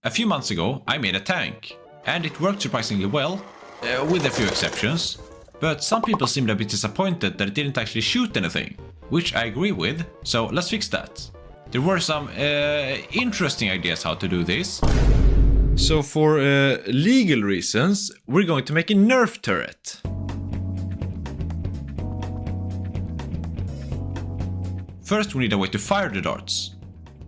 A few months ago I made a tank, and it worked surprisingly well, with a few exceptions. But some people seemed a bit disappointed that it didn't actually shoot anything, which I agree with, so let's fix that. There were some interesting ideas how to do this. So for legal reasons, we're going to make a Nerf turret. First we need a way to fire the darts.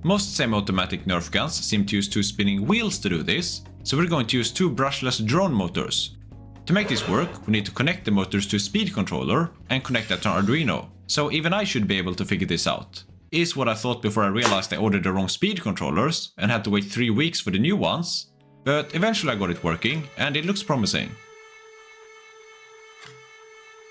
Most semi-automatic Nerf guns seem to use two spinning wheels to do this, so we're going to use two brushless drone motors. To make this work, we need to connect the motors to a speed controller and connect that to an Arduino, so even I should be able to figure this out. Is what I thought before I realized I ordered the wrong speed controllers and had to wait 3 weeks for the new ones, but eventually I got it working and it looks promising.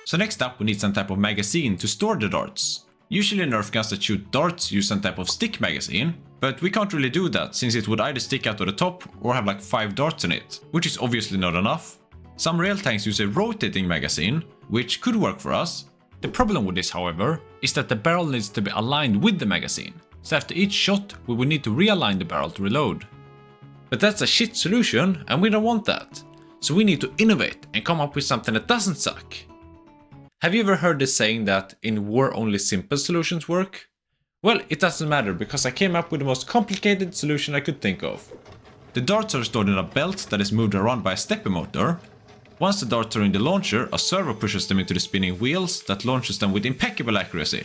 So next up we need some type of magazine to store the darts. Usually Nerf guns that shoot darts use some type of stick magazine, but we can't really do that since it would either stick out of the top or have like 5 darts in it, which is obviously not enough. Some real tanks use a rotating magazine, which could work for us. The problem with this, however, is that the barrel needs to be aligned with the magazine, so after each shot we will need to realign the barrel to reload. But that's a shit solution and we don't want that, so we need to innovate and come up with something that doesn't suck. Have you ever heard the saying that in war only simple solutions work? Well, it doesn't matter because I came up with the most complicated solution I could think of. The darts are stored in a belt that is moved around by a stepper motor. Once the darts are in the launcher, a servo pushes them into the spinning wheels that launches them with impeccable accuracy.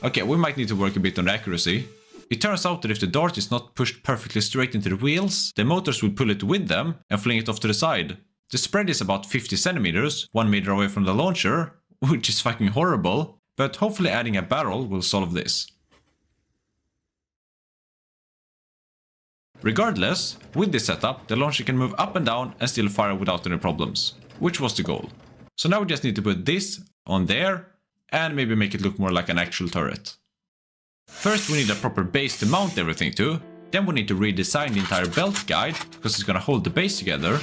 Okay, we might need to work a bit on the accuracy. It turns out that if the dart is not pushed perfectly straight into the wheels, the motors will pull it with them and fling it off to the side. The spread is about 50 centimeters, 1 meter away from the launcher, which is fucking horrible, but hopefully adding a barrel will solve this. Regardless, with this setup, the launcher can move up and down and still fire without any problems, which was the goal. So now we just need to put this on there and maybe make it look more like an actual turret. First we need a proper base to mount everything to, then we need to redesign the entire belt guide because it's gonna hold the base together.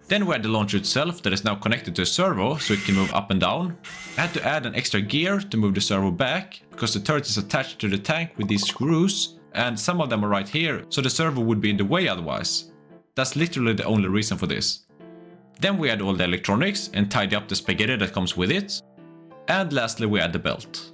Then we add the launcher itself that is now connected to a servo so it can move up and down. I had to add an extra gear to move the servo back because the turret is attached to the tank with these screws and some of them are right here, so the servo would be in the way otherwise. That's literally the only reason for this. Then we add all the electronics and tidy up the spaghetti that comes with it. And lastly we add the belt.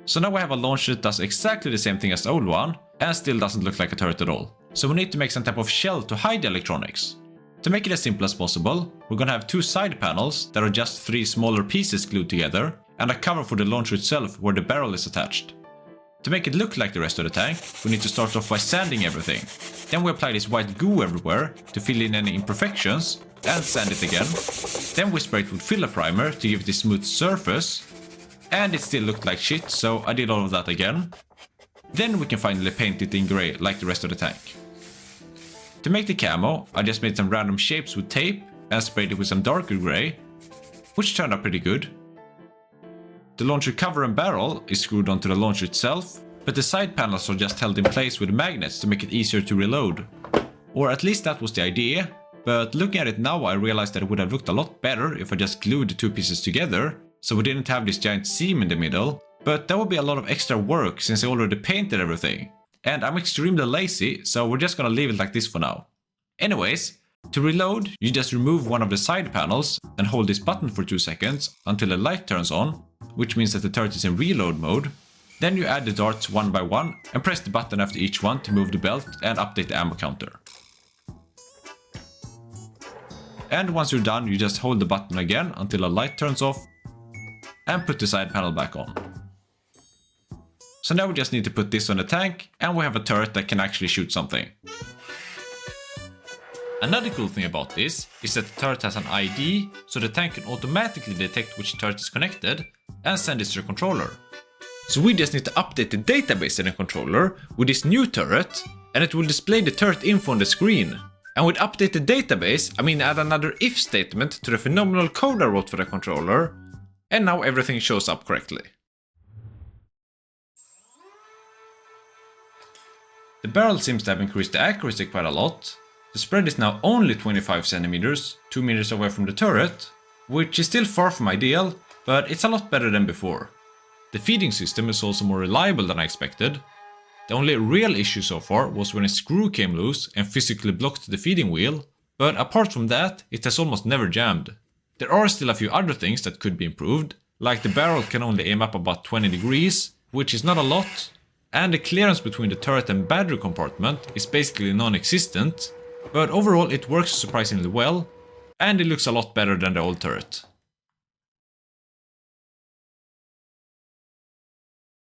So now we have a launcher that does exactly the same thing as the old one and still doesn't look like a turret at all. So we need to make some type of shell to hide the electronics. To make it as simple as possible, we're gonna have 2 side panels that are just 3 smaller pieces glued together and a cover for the launcher itself where the barrel is attached. To make it look like the rest of the tank, we need to start off by sanding everything. Then we apply this white goo everywhere to fill in any imperfections and sand it again. Then we spray it with filler primer to give it a smooth surface. And it still looked like shit, so I did all of that again. Then we can finally paint it in grey like the rest of the tank. To make the camo, I just made some random shapes with tape and sprayed it with some darker grey, which turned out pretty good. The launcher cover and barrel is screwed onto the launcher itself, but the side panels are just held in place with magnets to make it easier to reload. Or at least that was the idea, but looking at it now I realized that it would have looked a lot better if I just glued the 2 pieces together, so we didn't have this giant seam in the middle, but that would be a lot of extra work since I already painted everything. And I'm extremely lazy, so we're just gonna leave it like this for now. Anyways, to reload, you just remove one of the side panels and hold this button for 2 seconds until the light turns on, which means that the turret is in reload mode. Then you add the darts one by one and press the button after each one to move the belt and update the ammo counter. And once you're done, you just hold the button again until the light turns off and put the side panel back on. So now we just need to put this on the tank and we have a turret that can actually shoot something. Another cool thing about this is that the turret has an ID, so the tank can automatically detect which turret is connected and send it to the controller. So we just need to update the database in the controller with this new turret and it will display the turret info on the screen. And with update the database, I mean add another if statement to the phenomenal code I wrote for the controller, and now everything shows up correctly. The barrel seems to have increased the accuracy quite a lot. The spread is now only 25 centimeters, 2 meters away from the turret, which is still far from ideal, but it's a lot better than before. The feeding system is also more reliable than I expected. The only real issue so far was when a screw came loose and physically blocked the feeding wheel, but apart from that, it has almost never jammed. There are still a few other things that could be improved, like the barrel can only aim up about 20 degrees, which is not a lot, and the clearance between the turret and battery compartment is basically non-existent, but overall it works surprisingly well, and it looks a lot better than the old turret.